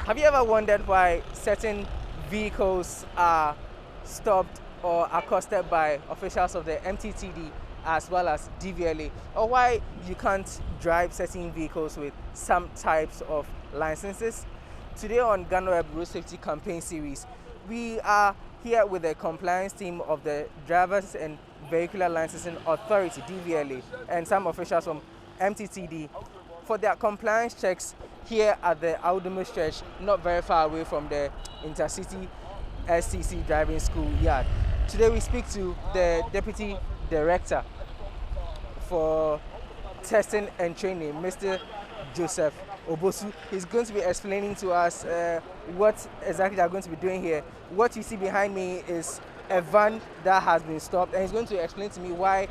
Have you ever wondered why certain vehicles are stopped or accosted by officials of the MTTD as well as DVLA, or why you can't drive certain vehicles with some types of licenses? Today on Ghana Web Road Safety Campaign Series, we are here with the compliance team of the Drivers and Vehicular Licensing Authority, DVLA, and some officials from MTTD for their compliance checks here at the Audumu Stretch, not very far away from the Intercity SCC Driving School yard. Today we speak to the Deputy Director for Testing and Training, Mr. Joseph Obosu. He's going to be explaining to us what exactly they're going to be doing here. What you see behind me is a van that has been stopped, and he's going to explain to me why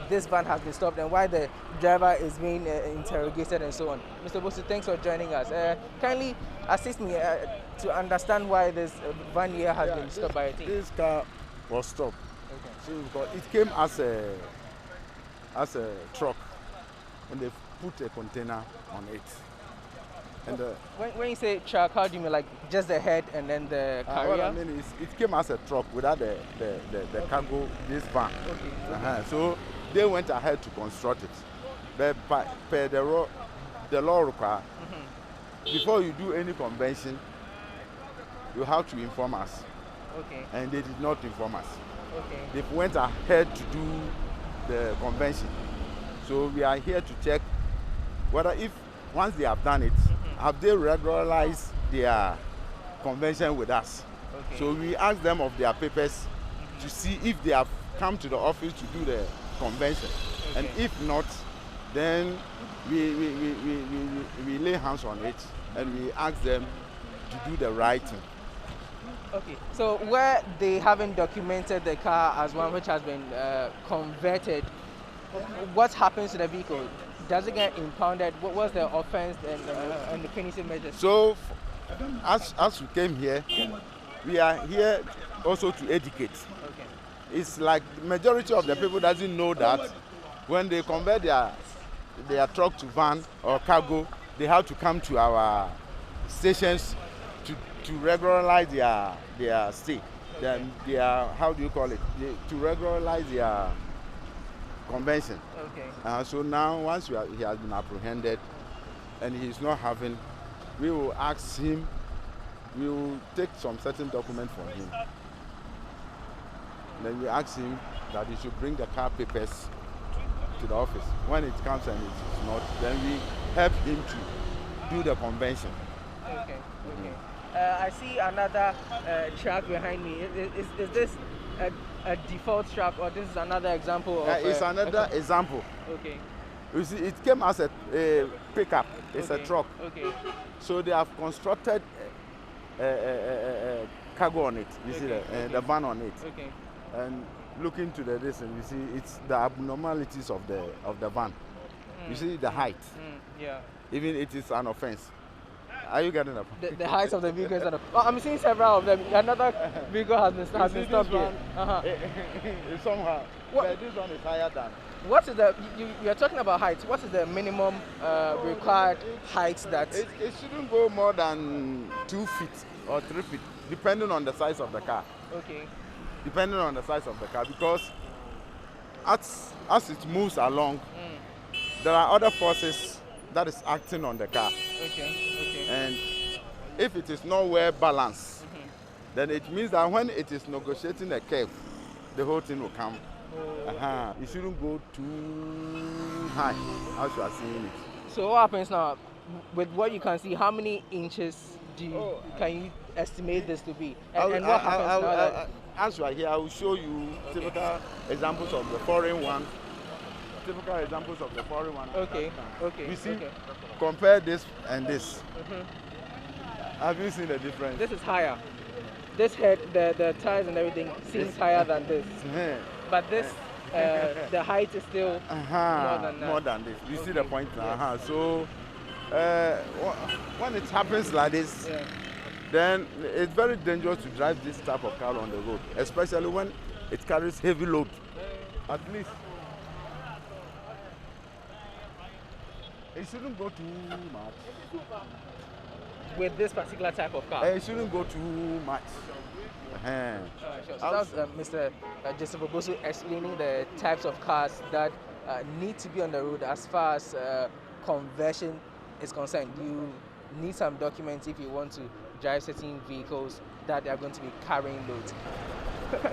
this van has been stopped and why the driver is being interrogated and so on. Mr. Obosu, thanks for joining us. Kindly assist me to understand why this van here has been stopped by a team. This car was stopped. Okay. So because it came as a truck, and they put a container on it. And when you say truck, how do you mean, like just the head and then the carrier? What I mean is, it came as a truck without the cargo, this van. Okay. So they went ahead to construct it. But per the law requires, before you do any convention, you have to inform us. Okay. And they did not inform us. Okay. They went ahead to do the convention. So we are here to check whether once they have done it, have they regularized their convention with us? Okay. So we asked them of their papers to see if they have come to the office to do the convention. Okay. And if not, then we lay hands on it and we ask them to do the right thing. Okay, so where they haven't documented the car as one which has been converted, what happens to the vehicle? Does it get impounded? What was the offense and the punitive measures? So, as we came here, we are here also to educate. Okay. It's like the majority of the people doesn't know that when they convert their truck to van or cargo, they have to come to our stations to regularize their stay. Okay. Their how do you call it? To regularize their convention. Okay. So now, once he has been apprehended and he's not having, we will ask him, we will take some certain document from him. Then we ask him that he should bring the car papers to the office. When it comes and it's not, then we help him to do the convention. Okay. Okay. I see another truck behind me. Is this a default truck, or this is another example of it's another example. Okay. You see, it came as a pickup. It's a truck. Okay. So they have constructed a cargo on it. You see the van on it. Okay. And looking to the distance, you see it's the abnormalities of the van. You see the height. Yeah. Even it is an offense. Are you getting up? The height of the vehicle is not. I'm seeing several of them. Another vehicle has been stopped here. Somehow. But this one is higher than. What is the? You are talking about height. What is the minimum required height that? It shouldn't go more than 2 feet or 3 feet, depending on the size of the car. Okay. Depending on the size of the car, because as it moves along, there are other forces that is acting on the car. Okay. And if it is not well balanced, then it means that when it is negotiating a curve, the whole thing will come. It shouldn't go too high as you are seeing it. So what happens now? With what you can see, how many inches can you estimate this to be? And what happens now? As you are here, I will show you typical examples of the foreign one. Typical examples of the foreign one. Okay. You see, compare this and this. Have you seen the difference? This is higher. This head, the tires and everything seems higher than this. But this, the height is still more than this. You see the point? Yes. So when it happens like this, then it's very dangerous to drive this type of car on the road, especially when it carries heavy load. At least it shouldn't go too much. with this particular type of car? It shouldn't go too much. Sure. So that's Mr. Joseph Obosu explaining the types of cars that need to be on the road as far as conversion is concerned. You need some documents if you want to drive certain vehicles that they are going to be carrying loads.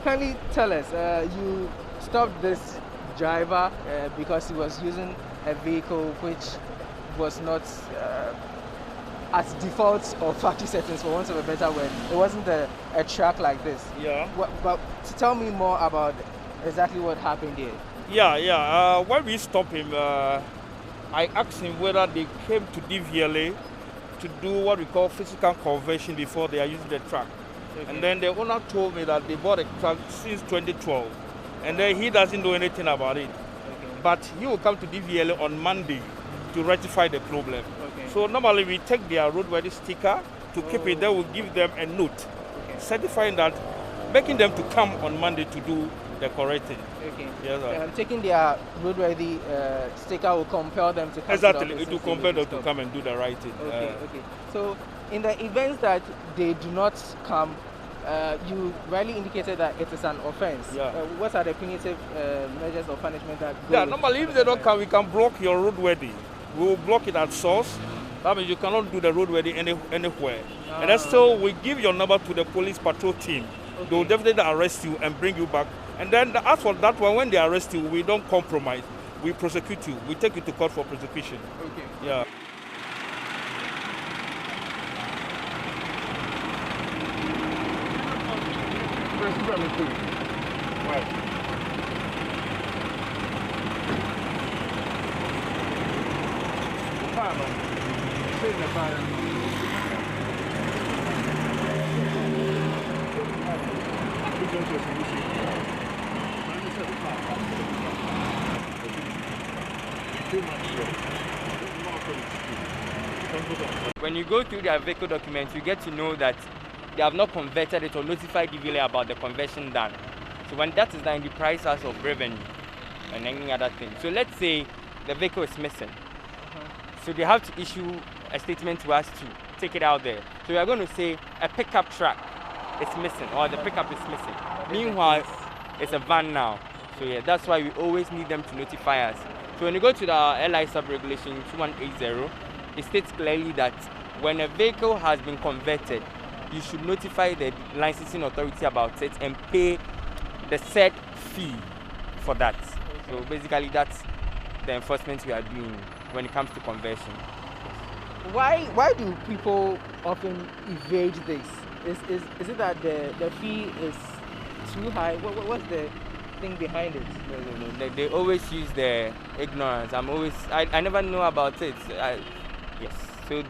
Kindly tell us, you stopped this driver because he was using a vehicle which was not at default or factory settings, for want of a better word. It wasn't a truck like this. Yeah. But tell me more about exactly what happened here. Yeah. When we stopped him, I asked him whether they came to DVLA to do what we call physical conversion before they are using the truck. Okay. And then the owner told me that they bought a truck since 2012. And then he doesn't know anything about it. Okay. But he will come to DVLA on Monday to rectify the problem. Okay. So normally we take their roadworthy sticker to keep it. Then we'll give them a note certifying that, making them to come on Monday to do the correct thing. Okay. Yes, sir. Taking their roadworthy sticker will compel them to come. Exactly, to the it will office compel them to stop. come and do the right thing. Okay. So in the events that they do not come, you rightly indicated that it is an offense. Yeah. What are the punitive measures of punishment that go Yeah, with normally if they don't come, we can block your roadworthy. We will block it at source. That means you cannot do the roadworthy anywhere. And then still, we give your number to the police patrol team. Okay. They will definitely arrest you and bring you back. And then as for that one, when they arrest you, we don't compromise. We prosecute you. We take you to court for prosecution. Okay. Yeah. When you go through their vehicle documents, you get to know that they have not converted it or notified DVLA about the conversion done. So when that is done, the price us of revenue and any other thing. So let's say the vehicle is missing. So they have to issue a statement to us to take it out there. So we are going to say a pickup truck is missing or the pickup is missing. Meanwhile, it's a van now. So yeah, that's why we always need them to notify us. So when you go to the LI sub-regulation 2180, it states clearly that when a vehicle has been converted, you should notify the licensing authority about it and pay the said fee for that. So basically that's the enforcement we are doing when it comes to conversion. Why do people often evade this? Is it that the fee is too high? What's the thing behind it? No. They always use their ignorance. I never know about it. Yes. So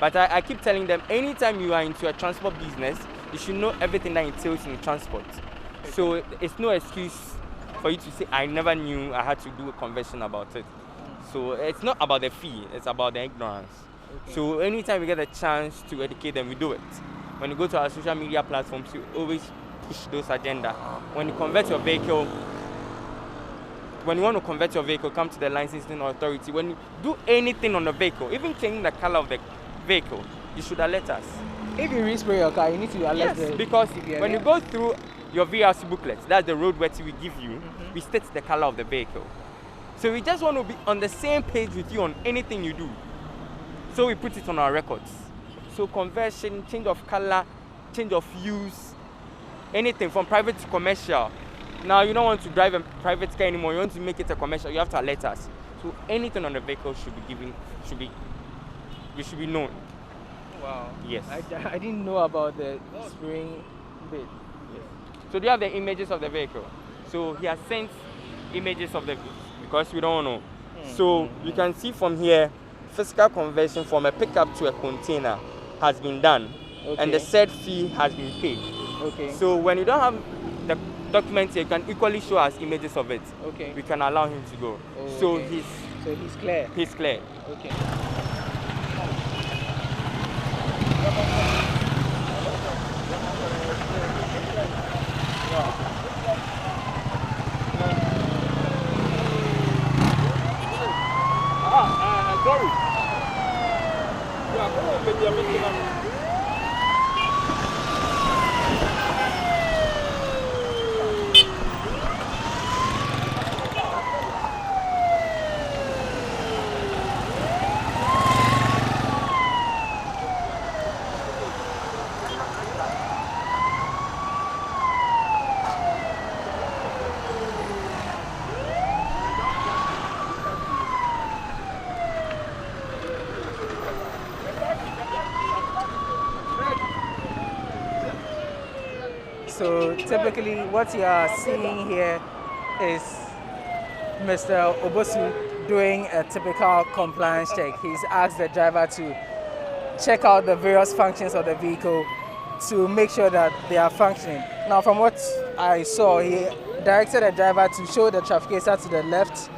but I keep telling them, anytime you are into a transport business, you should know everything that entails in transport. Okay. So it's no excuse for you to say, I never knew I had to do a conversion about it. So it's not about the fee, it's about the ignorance. Okay. So anytime we get a chance to educate them, we do it. When you go to our social media platforms, you always push those agenda. When you convert your vehicle, when you want to convert your vehicle, come to the licensing authority. When you do anything on the vehicle, even changing the color of the vehicle, you should alert us. If you respray your car, you need to alert Yes, because when you go through your VRC booklet, that's the roadworthy we give you, we state the color of the vehicle. So we just want to be on the same page with you on anything you do. So we put it on our records. So conversion, change of color, change of use, anything from private to commercial. Now you don't want to drive a private car anymore, you want to make it a commercial, you have to alert us. So anything on the vehicle should be known. Wow. Yes. I didn't know about the spraying bit. Yes. So do you have the images of the vehicle? So he has sent images of the, because we don't know. So you can see from here, physical conversion from a pickup to a container has been done. Okay. And the said fee has been paid. Okay. So when you don't have the documents, you can equally show us images of it. Okay. We can allow him to go. Oh, so okay. He's clear. He's clear. Okay. So typically what you are seeing here is Mr. Obosu doing a typical compliance check. He's asked the driver to check out the various functions of the vehicle to make sure that they are functioning. Now from what I saw, he directed the driver to show the trafficator to the left,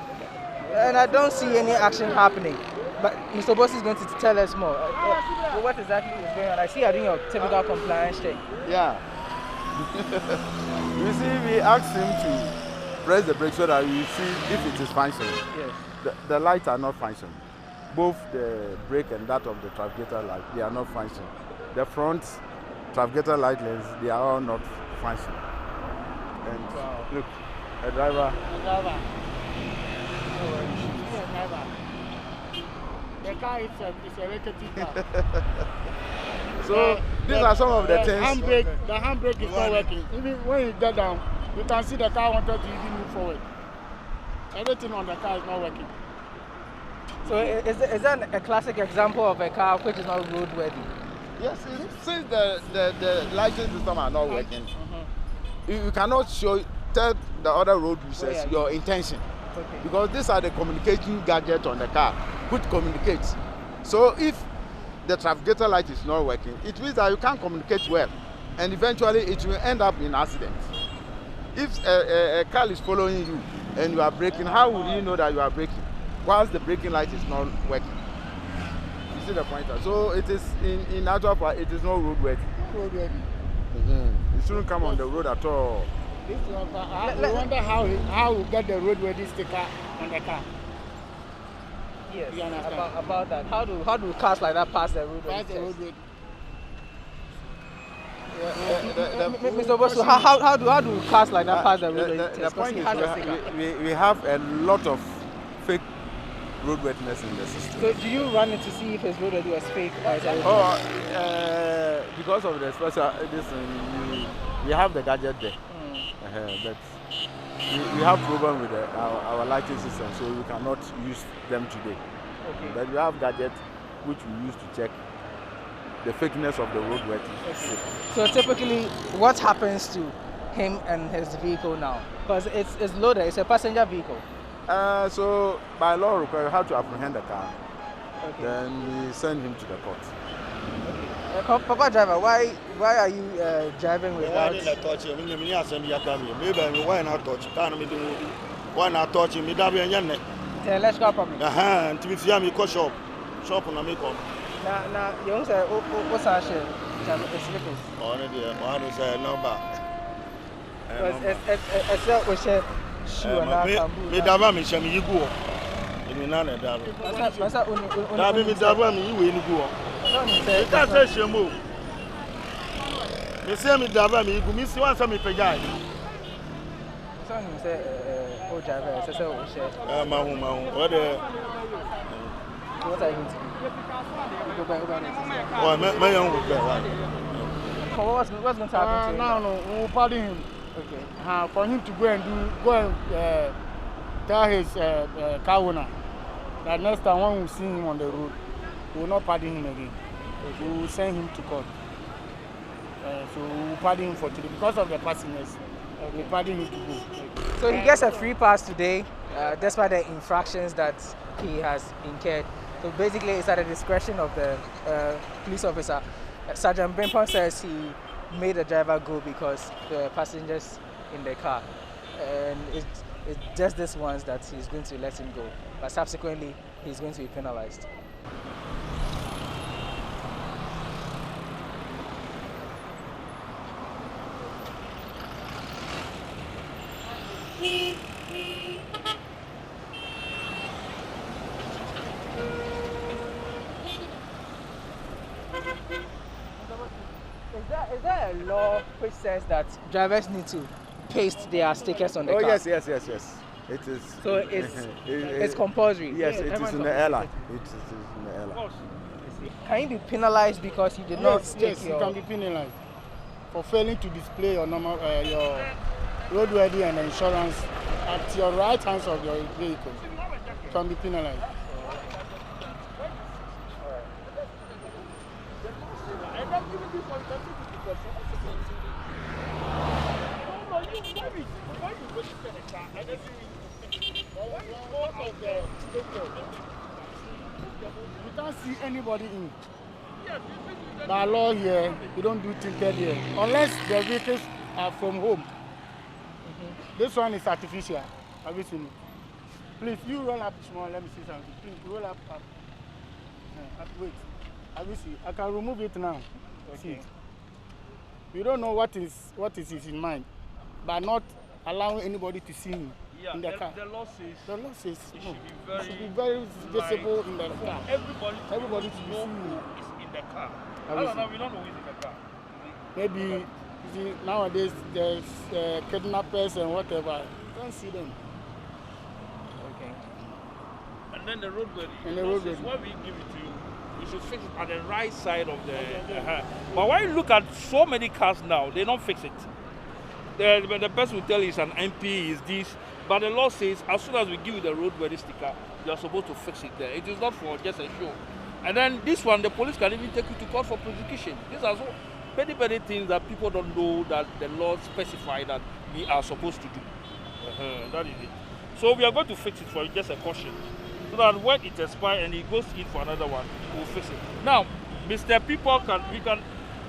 and I don't see any action happening. But Mr. Obosu is going to tell us more. What exactly is going on? I see you are doing your typical compliance check. Yeah. You see, we asked him to press the brake so that we see if it is functioning. Yes. The lights are not functioning. Both the brake and that of the trafficator light, they are not functioning. The front trafficator light lens, they are all not functioning. And wow. Look, a driver. The car is a rated car. So these are some of the things. The handbrake is not working. Even when you get down, you can see the car wanted to even move forward. Everything on the car is not working. So is that a classic example of a car which is not roadworthy? Yes, since the lighting system are not working, you cannot tell the other road users your intention. Okay. Because these are the communication gadgets on the car which communicates. So if the trafficator light is not working, it means that you can't communicate well, and eventually it will end up in accidents. If a car is following you and you are braking, how would you know that you are braking whilst the braking light is not working? You see the pointer. So it is in actual fact, it is not roadworthy. It shouldn't come on the road at all. I wonder how we get the roadworthy sticker on the car. Yes, about that. How do cars like that pass the roadworthy test? Mr. Obosu, how do cars like that pass the roadworthy test? The point is we have a lot of fake roadworthiness in the system. So do you run it to see if it's roadworthy or it's fake? Or is it because of the special, we have the gadget there. But we have problem with our lighting system, so we cannot use them today. Okay. But we have gadgets which we use to check the fakeness of the roadworthy. Okay. So typically, what happens to him and his vehicle now? Because it's loaded, it's a passenger vehicle. So by law, we have to apprehend the car. Okay. Then we send him to the court. Papa driver, why are you driving without? Why not touch? Why not touch me? It's an electrical problem. To be fair, me shop on me come. Now, you want to say, what's our share? It's slippers. Oh, no, dear. Why don't say number? It's a shoe and that. Me dava me shame you go. Me nana dava. Dava me dava me you in go. It can't say shame. Me say me dava me go. Me see one some me pejai. Son say, oh driver, it's a share. Mahu. What are you going to do? Oh, my young would be What's going to happen to him? No, we'll pardon him. Okay. For him to go and tell his car owner that next time when we see him on the road, we will not pardon him again. We will send him to court. So we will pardon him for today because of the passengers. We pardon him to go. So he gets a free pass today, despite the infractions that he has incurred. So basically, it's at the discretion of the police officer. Sergeant Bimpon says he made the driver go because the passengers in the car, and it's just this once that he's going to let him go. But subsequently, he's going to be penalized. there a law which says that drivers need to paste their stickers on the car? Yes. It is. So it's compulsory? Yes, it is in the airline. It is in the airline. Can you be penalized because you did not stick Yes, you can be penalized for failing to display your normal your roadworthy and insurance at your right hands of your vehicle. You can be penalized. You can't see anybody in. By law here, you don't do tinted here unless the vehicles are from home. This one is artificial. Have you seen it? Please, you roll up small. Let me see something. Please roll up. Wait. Have you seen? I can remove it now. Okay. See. You don't know what is in mind, by not allowing anybody to see him in the car. The law says It no, should be very visible in the car. Everybody to know see who is in the car. Have I you don't know, seen? we don't know who is in the car. Maybe you see, nowadays there's kidnappers and whatever. You don't see them. Okay. And then the roadworthy. And the law says roadworthy. when we give it to you, you should fix it at the right side of the. But when you look at so many cars now, they don't fix it. The person will tell you it's an MP, is this. But the law says as soon as we give you the roadworthy sticker, you are supposed to fix it there. It is not for just a show. And then this one, the police can even take you to court for prosecution. These are so many things that people don't know that the law specify that we are supposed to do. That is it. So we are going to fix it for you, just a caution. So that when it expires and it goes in for another one, we'll fix it. Now, Mr. People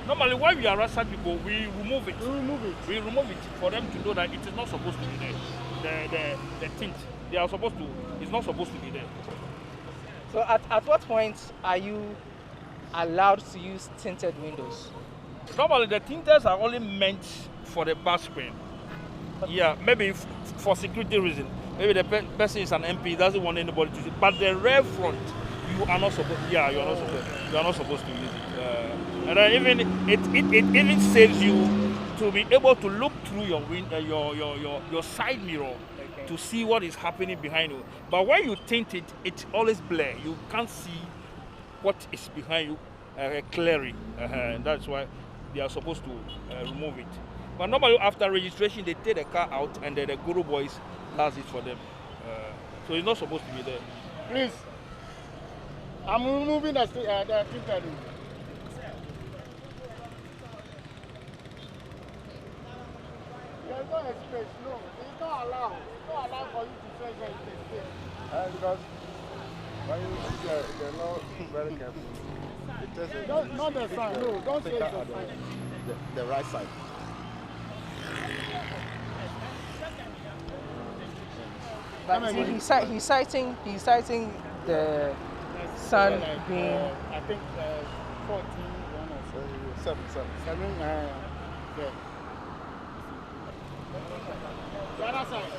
normally when we arrest people, we remove it. We remove it for them to know that it is not supposed to be there. The tint, it's not supposed to be there. So at what point are you allowed to use tinted windows? Normally the tinters are only meant for the back screen. Yeah, maybe for security reason. Maybe the person is an MP, doesn't want anybody to see. But the rear front, you are not supposed. Yeah, you are not supposed to use it. And then even it even saves you to be able to look through your your side mirror to see what is happening behind you. But when you tint it, it always blur. You can't see what is behind you clearly. And that's why they are supposed to remove it. But normally after registration, they take the car out and then the Guru boys does it for them. So it's not supposed to be there. Please, I'm removing the tinted. There's no space, no. It's not allowed. It's not allowed for you to say there is a space. Because when you see the law very careful, it tells you Not the sign, no. Don't say it's a sign. the right side. But he's citing the sun being. I think 14, 7. 7, yeah. The other side.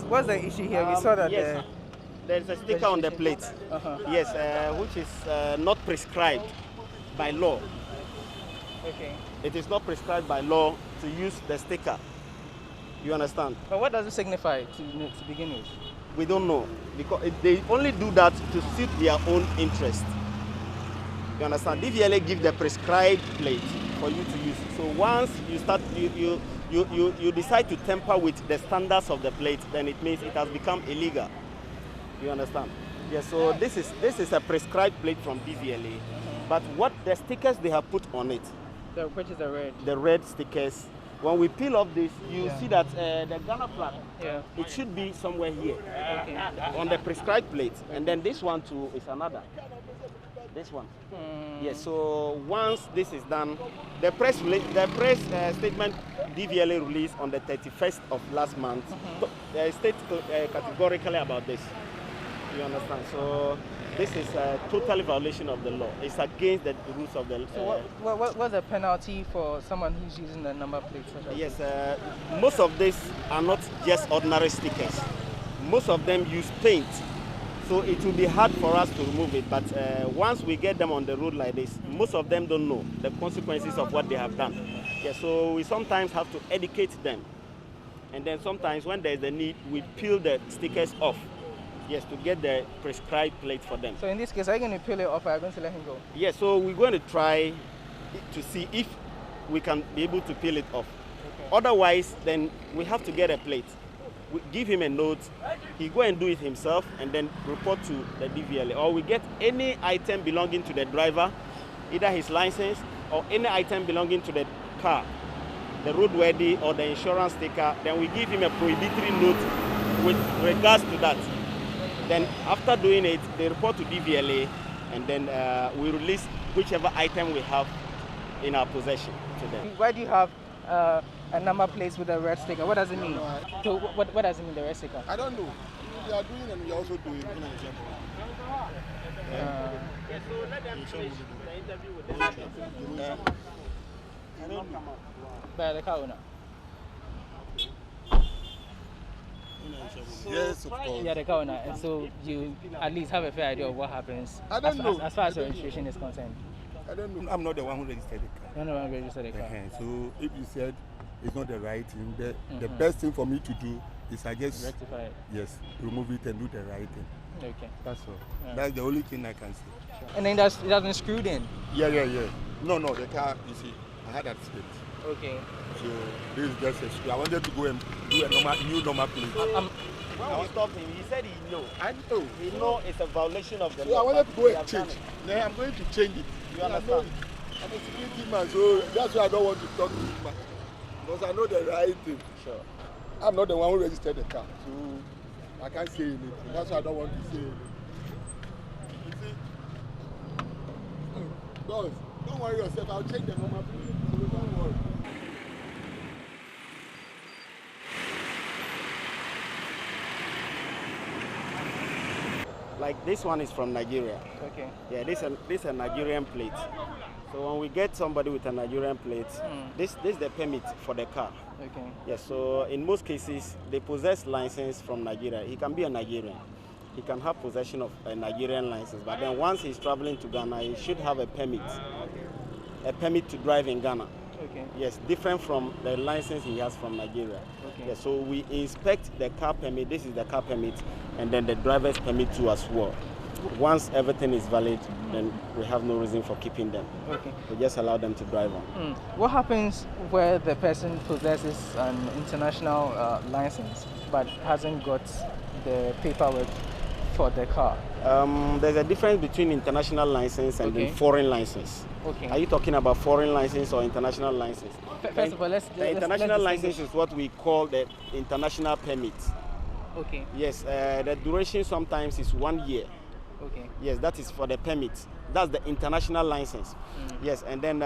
what's the issue here? We saw that yes, there's a sticker on the plate. Yes, which is not prescribed by law. Okay. It is not prescribed by law to use the sticker. You understand? But what does it signify to begin with? We don't know, because they only do that to suit their own interest. You understand? DVLA give the prescribed plate for you to use. So once you start, you decide to tamper with the standards of the plate, then it means it has become illegal. You understand? Yes. So this is a prescribed plate from DVLA, but what the stickers they have put on it? Which is the red? The red stickers. When we peel off this, you see that the Ghana flag, it should be somewhere here, on the prescribed plate. And then this one too is another. This one. Yes, so once this is done, the press statement DVLA released on the 31st of last month states categorically about this. You understand? So this is a total violation of the law. It's against the rules of the law. So what's the penalty for someone who's using the number plate? Yes, most of these are not just ordinary stickers. Most of them use paint. So it will be hard for us to remove it. But once we get them on the road like this, most of them don't know the consequences of what they have done. Yeah, so we sometimes have to educate them. And then sometimes when there's a need, we peel the stickers off. Yes, to get the prescribed plate for them. So in this case, are you going to peel it off or are you going to let him go? Yes, so we're going to try to see if we can be able to peel it off. Okay. Otherwise, then we have to get a plate. We give him a note, he go and do it himself and then report to the DVLA. Or we get any item belonging to the driver, either his license or any item belonging to the car, the roadworthy or the insurance sticker, then we give him a prohibitory note with regards to that. Then after doing it, they report to DVLA, and then we release whichever item we have in our possession to them. Why do you have a number plate with a red sticker? What does it mean? So what does it mean, the red sticker? I don't know. We are doing and we are also doing. By the car owner? Yes, of course. Yeah, the car owner. And so you at least have a fair idea of what happens as far as your registration is concerned. I don't know. I'm not the one who registered the car. You're not the one who registered the car. So if you said it's not the right thing, the best thing for me to do is I just rectify it. Yes, remove it and do the right thing. Okay. That's all. Yeah. That's the only thing I can say. Sure. And then it has been screwed in? Yeah. No, the car, you see, I had that split. Okay. So this is just a screw. I wanted to go and do a new normal plate. When we stopped him, he said he know. I know. He know it's a violation of the law. So I wanted to go and change. Then I'm going to change it. You understand? I'm a security man, so that's why I don't want to talk too much. Because I know the right thing. Sure. I'm not the one who registered the car, so I can't say anything. That's why I don't want to say anything. You see? Boss, don't worry yourself. I'll change the normal plate. So don't worry. Like this one is from Nigeria. Okay. Yeah, this is a Nigerian plate. So when we get somebody with a Nigerian plate, this is the permit for the car. Okay. Yeah, so in most cases, they possess license from Nigeria. He can be a Nigerian. He can have possession of a Nigerian license, but then once he's traveling to Ghana, he should have a permit to drive in Ghana. Okay. Yes, different from the license he has from Nigeria. Okay. Yeah, so we inspect the car permit. This is the car permit, and then the driver's permit too as well. Once everything is valid, then we have no reason for keeping them. Okay. We just allow them to drive on. What happens where the person possesses an international license but hasn't got the paperwork for the car? There's a difference between international license and the foreign license. Okay. Are you talking about foreign license or international license? First of all, the international license is what we call the international permit. Okay. Yes, the duration sometimes is 1 year. Okay. Yes, that is for the permit. That's the international license. Yes, and then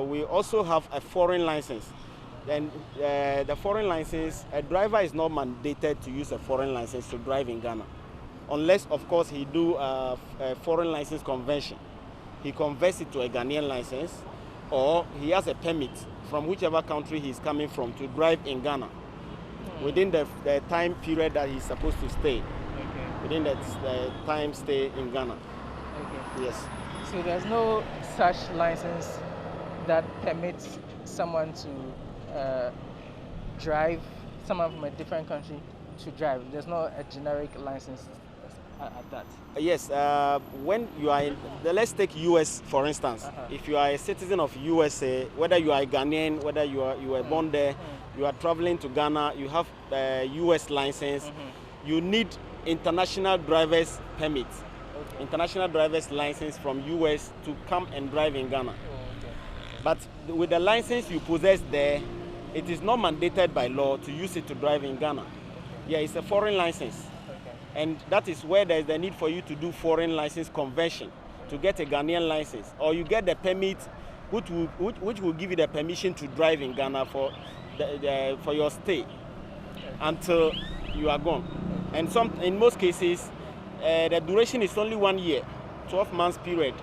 we also have a foreign license. Then the foreign license, a driver is not mandated to use a foreign license to drive in Ghana, unless, of course, he do a foreign license conversion. He converts it to a Ghanaian license, or he has a permit from whichever country he's coming from to drive in Ghana. within the time period that he's supposed to stay. Okay. Within the time stay in Ghana. Okay. Yes. So there's no such license that permits someone to drive, someone from a different country to drive. There's no a generic license at that. Yes, when you are in, let's take US for instance. If you are a citizen of USA, whether you are a Ghanaian, whether you were born there, you are traveling to Ghana, you have a US license, you need international driver's permit, international driver's license from US to come and drive in Ghana. But with the license you possess there, it is not mandated by law to use it to drive in Ghana. Yeah, it's a foreign license. And that is where there is the need for you to do foreign license conversion to get a Ghanaian license, or you get the permit which will give you the permission to drive in Ghana for your stay until you are gone. And in most cases, the duration is only 1 year, 12 months period.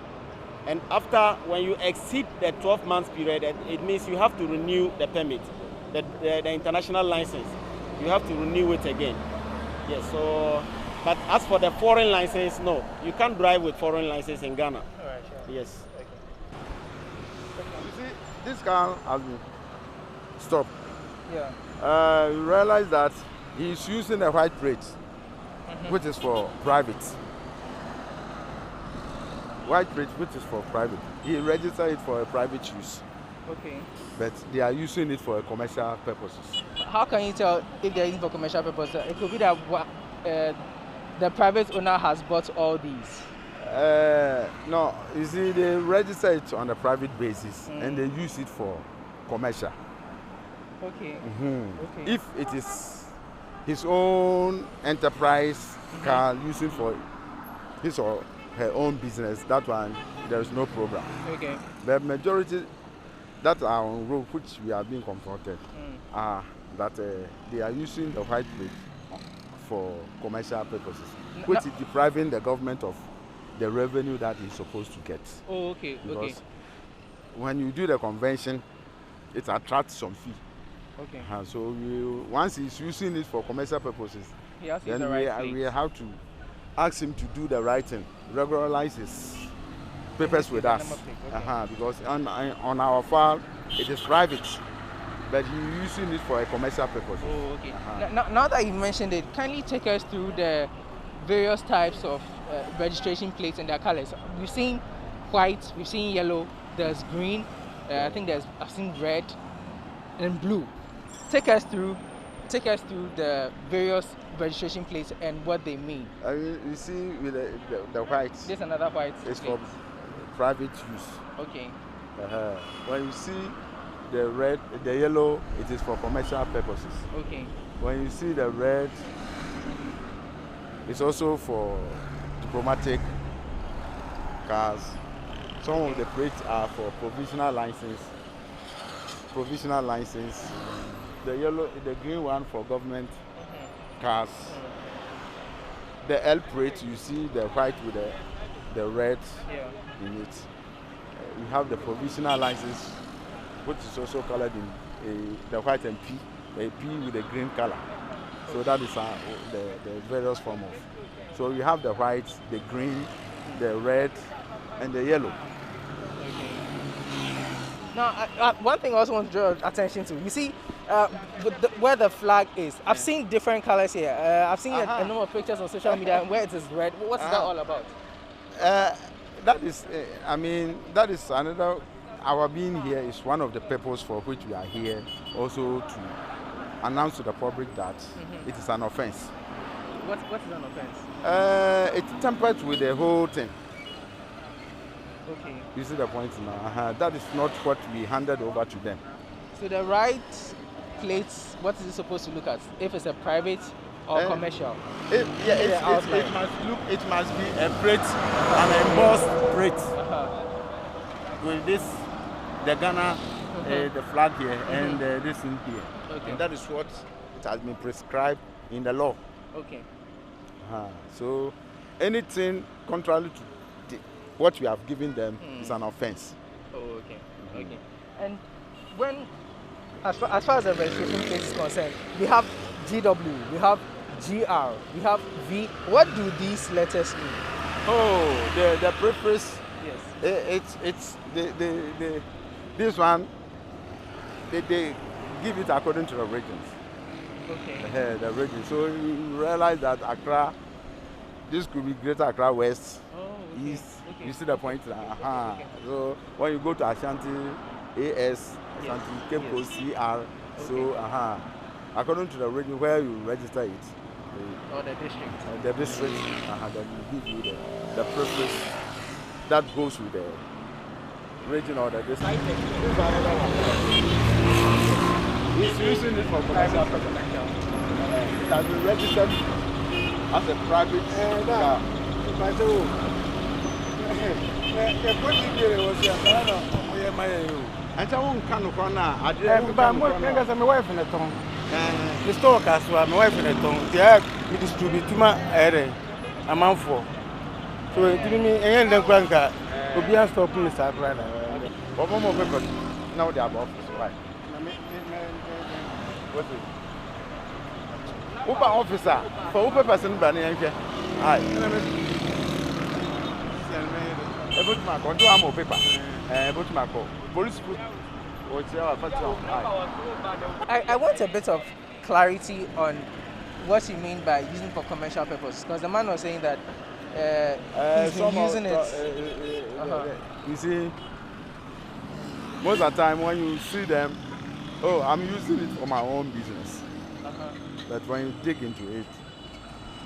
And after, when you exceed the 12 months period, it means you have to renew the permit, the international license. You have to renew it again. Yes, so, but as for the foreign license, no, you can't drive with foreign license in Ghana. All right, sure. Yes. You see, this car has been stopped. Yeah. You realize that he's using a white plate, which is for private. White plate, which is for private. He registered it for a private use. Okay. But they are using it for commercial purposes. How can you tell if they're using for commercial purposes? It could be that the private owner has bought all these. No, you see, they register it on a private basis and they use it for commercial. Okay. Okay. If it is his own enterprise car using for his or her own business, that one, there is no problem. Okay. The majority that are on road, which we are being confronted, are that they are using the white plate for commercial purposes, which is depriving the government of the revenue that it's supposed to get. Oh, okay. Because when you do the convention, it attracts some fee. Okay. So once he's using it for commercial purposes, then we have to ask him to do the right thing, regularize his papers with us. Because on our file, it is private, but you're using it for a commercial purpose. Oh, okay. Now that you mentioned it, kindly take us through the various types of registration plates and their colors. We've seen white, we've seen yellow, there's green, I think I've seen red and blue. Take us through the various registration plates and what they mean. You see with the white. There's another white. It's for private use. Okay. When you see the red, the yellow, it is for commercial purposes. Okay. When you see the red, it's also for diplomatic cars. Some of the plates are for provisional license. The yellow, the green one for government cars. The L plate, you see the white with the red in it. We have the provisional license, which is also colored in the white and P, the P with the green color. So that is the various form of. So we have the white, the green, the red, and the yellow. Now, one thing I also want to draw attention to, you see where the flag is. I've seen different colors here. I've seen a number of pictures on social media where it is red. What's that all about? That is, that is another, our being here is one of the purposes for which we are here, also to announce to the public that it is an offense. What is an offense? It tampers with the whole thing. Okay. You see the point now? That is not what we handed over to them. So the right plates, what is it supposed to look at? If it's a private or commercial? It must be a plate, an embossed plate. With this, the Ghana, the flag here, and this in here. Okay. And that is what it has been prescribed in the law. Okay. So anything contrary to what we have given them is an offense. Oh, okay. Okay. And when, as far as the registration plate is concerned, we have DW, we have GR, we have V. What do these letters mean? Oh, the preface. Yes. It's this one. They give it according to the regions. Okay. The region. So you realize that Accra, this could be Greater Accra West, Oh, East. okay. You see the point? Okay. So when you go to Ashanti, AS, Ashanti, Cape Coast, CR. So according to the region where you register it. Or the district. The district, then will give you the preference that goes with the region or the district. He's using it for commercial purposes. It has been registered as a private car. And someone can come now. My wife in the tongue. The store as well, my wife in the tongue. Yeah, we distribute to my area. A month for. So it didn't mean any of the grandca. We'll be a stop in the side right now. But one more people now they are office, right? What's it? Uber officer for Uber person banning. Aye. Able to my control am paper. Able to my call. Police put I want a bit of clarity on what you mean by using for commercial purposes, because the man was saying that he's been using it. You see, most of the time when you see them, oh, I'm using it for my own business. But when you dig into it,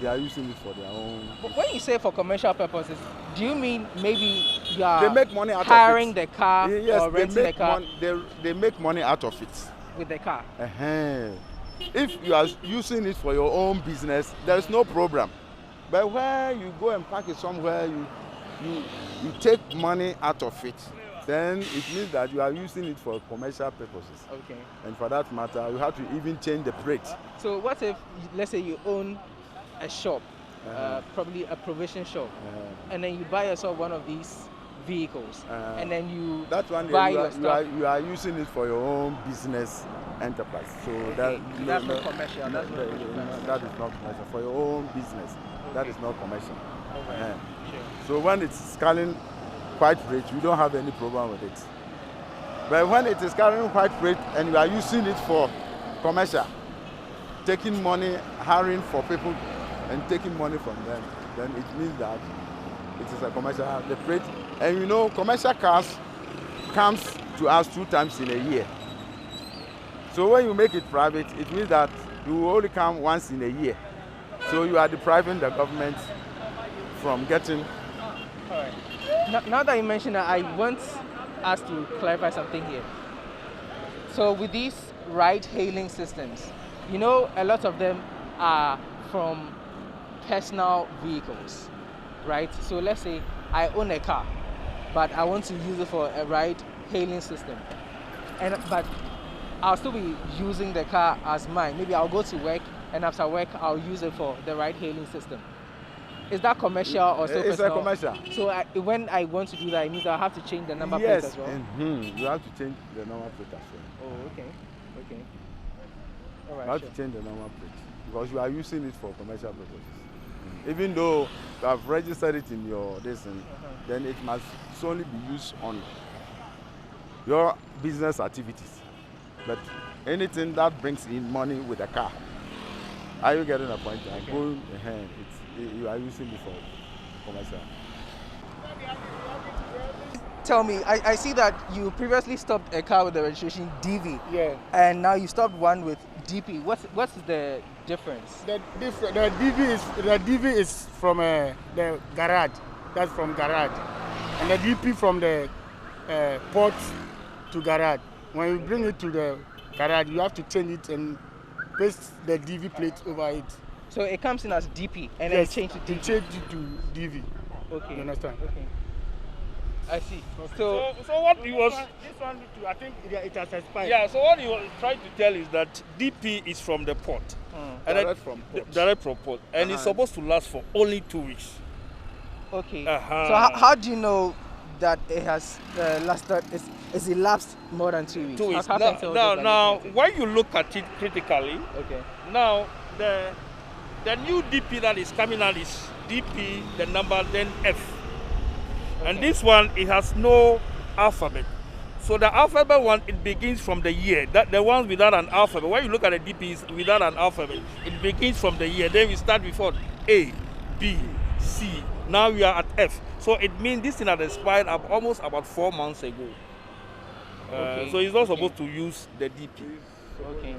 they are using it for their own. But when you say for commercial purposes, do you mean maybe you are they make money out hiring of it. the car or renting the car? They make money out of it. With the car? If you are using it for your own business, there is no problem. But where you go and park it somewhere, you take money out of it, then it means that you are using it for commercial purposes. Okay. And for that matter, you have to even change the plate. So what if, let's say you own a shop, probably a provision shop, and then you buy yourself one of these vehicles, and then you buy your stuff. You are using it for your own business enterprise. So that's not commercial. That is not commercial. For your own business, that is not commercial. Sure. So when it's carrying quite rich, we don't have any problem with it. But when it is carrying quite rich and you are using it for commercial, taking money, hiring for people, and taking money from them, then it means that it is a commercial freight. And you know, commercial cars comes to us 2 times in a year. So when you make it private, it means that you only come once in a year. So you are depriving the government from getting. All right. Now that you mentioned that, I want us to clarify something here. So with these ride-hailing systems, you know, a lot of them are from personal vehicles, right? So let's say I own a car, but I want to use it for a ride-hailing system, but I'll still be using the car as mine. Maybe I'll go to work, and after work I'll use it for the ride-hailing system. Is that commercial or still it's personal? It's a commercial. So when I want to do that, it means I have to change the number plate as well? Yes, you have to change the number plate as well. Oh, okay. All right, you have to change the number plate because you are using it for commercial purposes. Even though you have registered it in your then it must solely be used on your business activities. But anything that brings in money with a car, are you getting a point? Okay. You are using it for commercial. Tell me, I see that you previously stopped a car with the registration DV. Yeah. And now you stopped one with DP. What's the difference? The DV is from the garage. That's from garage. And the DP from the port to garage. When you bring it to the garage, you have to change it and paste the DV plate over it. So it comes in as DP and then change it to DV. You change it to DV. Okay. You understand? Okay. I see. So what he was... This one, I think it has expired. Yeah, so what he was trying to tell is that DP is from the port. And direct from port. Direct from port. And it's supposed to last for only 2 weeks. Okay. So how do you know that it has lasted, it's elapsed more than 2 weeks? 2 weeks. Now, when you look at it critically, Now, the new DP that is coming out is DP, the number, then F. Okay. And this one, it has no alphabet. So the alphabet one, it begins from the year. That the ones without an alphabet, when you look at the DPs without an alphabet, it begins from the year. Then we start before A, B, C. Now we are at F. So it means this thing had expired almost about 4 months ago. Okay. So he's not supposed to use the DP. Okay.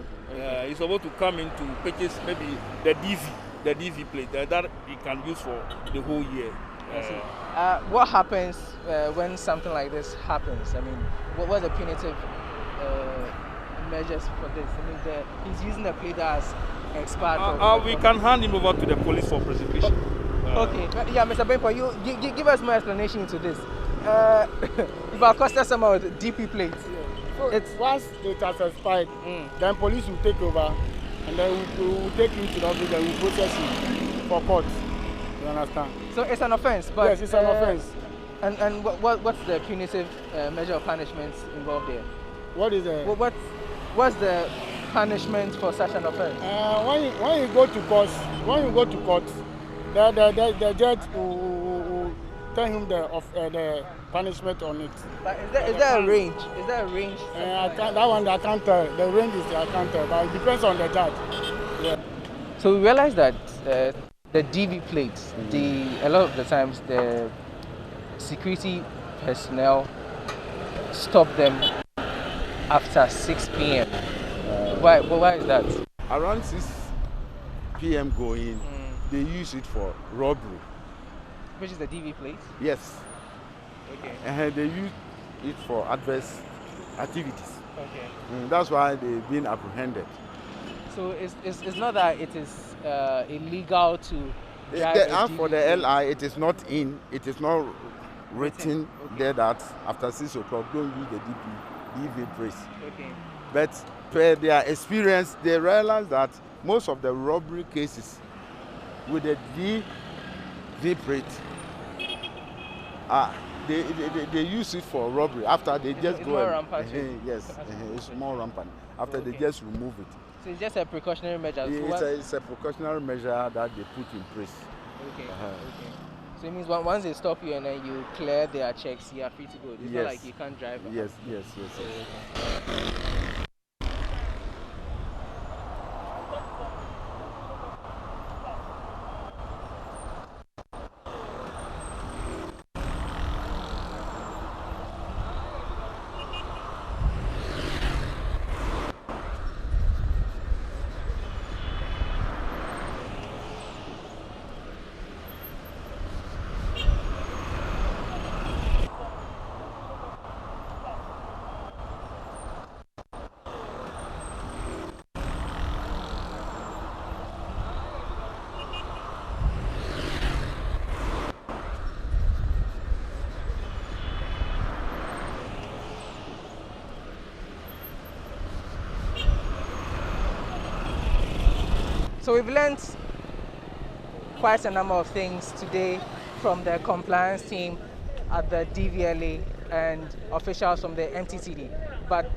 He's supposed to come in to purchase maybe the DV plate that he can use for the whole year. What happens when something like this happens? I mean, what are the punitive measures for this? I mean, he's using the plate that has expired. We can hand him over to the police for preservation. Okay. Yeah, Mr. Benpo, you give us more explanation into this. If our customer with DP plates, once it has expired, then police will take over, and then we will take him to the office and we will process him for court. You understand? So it's an offense, but yes, it's an offense. And what's the punitive measure of punishment involved there? What is the? What's the punishment for such an offense? When you go to court, the judge will tell him the punishment on it. But is there a range? Is there a range? That one I can't tell. The range is I can't tell, but it depends on the judge. Yeah. So we realize that the DV plates, a lot of the times the security personnel stop them after 6 p.m. Why is that? Around 6 p.m. going, they use it for robbery. Which is the DV plate? Yes. Okay. And they use it for adverse activities. Okay. That's why they've been apprehended. So it's not that it is illegal to drive as for the LI, it is not written there that after 6 o'clock don't use the DV plate. Okay. But per their experience, they realize that most of the robbery cases with the DV plate, they use it for robbery. After they just it's go more and rampant. yes, it's more rampant. After they just remove it. So it's just a precautionary measure. It's a precautionary measure that they put in place. Okay. Okay. So it means once they stop you and then you clear their checks, you are free to go. It's not like you can't drive. Yes. Okay. So we've learned quite a number of things today from the compliance team at the DVLA and officials from the MTTD. But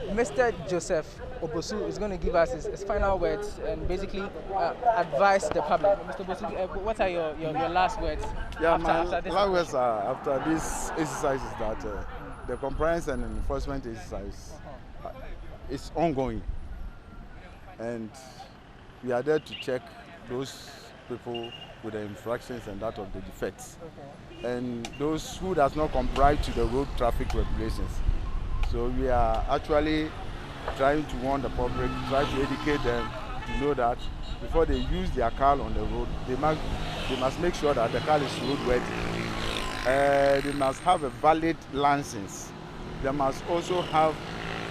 Mr. Joseph Obosu is going to give us his final words and basically advise the public. Mr. Obosu, what are your last words? Yeah, after this last words after this exercise is that the compliance and enforcement exercise is ongoing. And we are there to check those people with the infractions and that of the defects. Okay. And those who does not comply to the road traffic regulations. So we are actually trying to warn the public, try to educate them to know that before they use their car on the road, they must make sure that the car is roadworthy. They must have a valid license. They must also have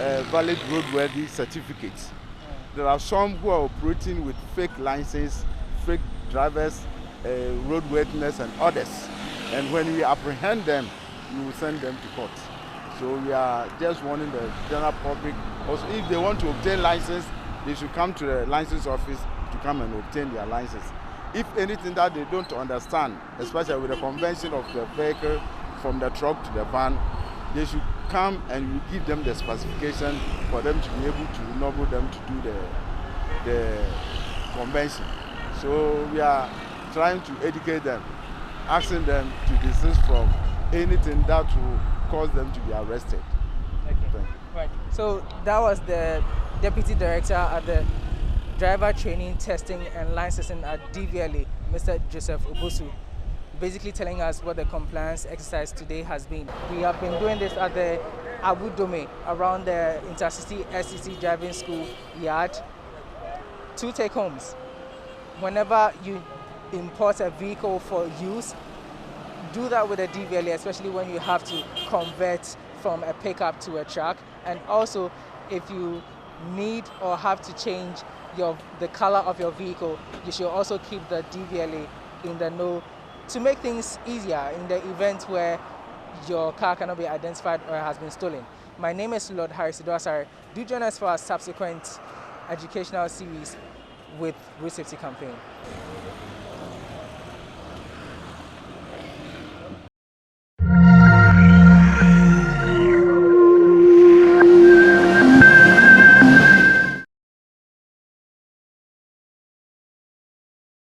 a valid roadworthy certificates. There are some who are operating with fake licenses, fake drivers, roadworthiness and others. And when we apprehend them, we will send them to court. So we are just warning the general public. Also, if they want to obtain license, they should come to the license office to come and obtain their license. If anything that they don't understand, especially with the convention of the vehicle from the truck to the van, they should come and we give them the specification for them to be able to enable them to do the convention. So we are trying to educate them, asking them to desist from anything that will cause them to be arrested. Okay. Right. So that was the Deputy Director at the Driver Training, Testing and Licensing at DVLA, Mr. Joseph Obosu, basically telling us what the compliance exercise today has been. We have been doing this at the Abu Dome around the Intercity SCC Driving School yard. 2 take-homes. Whenever you import a vehicle for use, do that with a DVLA, especially when you have to convert from a pickup to a truck. And also, if you need or have to change the color of your vehicle, you should also keep the DVLA in the know to make things easier in the event where your car cannot be identified or has been stolen. My name is Lord Harris Idwasare. Do join us for our subsequent educational series with Road Safety Campaign.